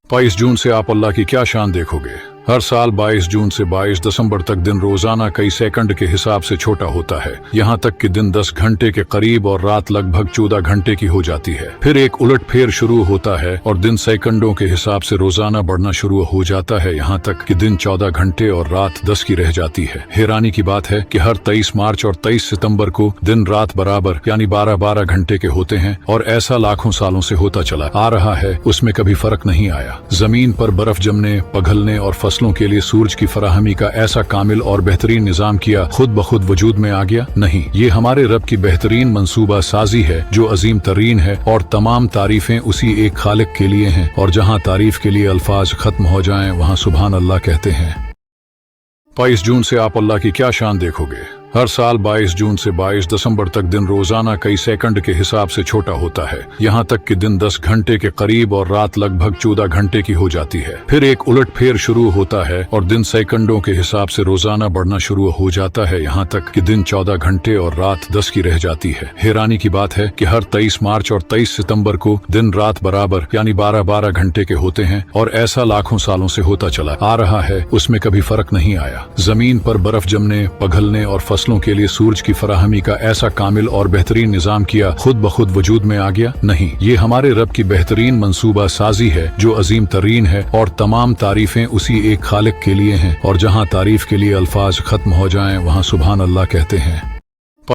22 जून से आप अल्लाह की क्या शान देखोगे। हर साल 22 जून से 22 दिसंबर तक दिन रोजाना कई सेकंड के हिसाब से छोटा होता है। यहाँ तक कि दिन 10 घंटे के करीब और रात लगभग 14 घंटे की हो जाती है। फिर एक उलटफेर शुरू होता है और दिन सेकंडों के हिसाब से रोजाना बढ़ना शुरू हो जाता है, यहाँ तक कि दिन 14 घंटे और रात 10 की रह जाती है। हैरानी की बात है कि हर 23 मार्च और 23 सितंबर को दिन रात बराबर यानी 12-12 घंटे के होते हैं और ऐसा लाखों सालों से होता चला आ रहा है, उसमें कभी फर्क नहीं आया। जमीन पर बर्फ जमने, पिघलने और फसलों के लिए सूरज की फराहमी का ऐसा कामिल और बेहतरीन निजाम किया खुद ब खुद वजूद में आ गया? नहीं, ये हमारे रब की बेहतरीन मंसूबा साजी है जो अजीम तरीन है और तमाम तारीफें उसी एक खालिक के लिए हैं। और जहाँ तारीफ के लिए अल्फाज खत्म हो जाएं, वहाँ सुभान अल्लाह कहते हैं। 22 जून से आप अल्लाह की क्या शान देखोगे। हर साल 22 जून से 22 दिसंबर तक दिन रोजाना कई सेकंड के हिसाब से छोटा होता है। यहाँ तक कि दिन 10 घंटे के करीब और रात लगभग 14 घंटे की हो जाती है। फिर एक उलटफेर शुरू होता है और दिन सेकंडों के हिसाब से रोजाना बढ़ना शुरू हो जाता है, यहाँ तक कि दिन 14 घंटे और रात 10 की रह जाती है। हैरानी की बात है कि हर 23 मार्च और 23 सितंबर को दिन रात बराबर यानी 12-12 घंटे के होते हैं और ऐसा लाखों सालों से होता चला आ रहा है, उसमें कभी फर्क नहीं आया। जमीन पर बर्फ जमने, पिघलने और फसलों के लिए सूरज की फराहमी का ऐसा कामिल और बेहतरीन निजाम किया खुद ब खुद वजूद में आ गया? नहीं, ये हमारे रब की बेहतरीन मंसूबा साजी है जो अजीम तरीन है और तमाम तारीफें उसी एक खालिक के लिए हैं। और जहाँ तारीफ के लिए अल्फाज खत्म हो जाएं, वहाँ सुभान अल्लाह कहते हैं।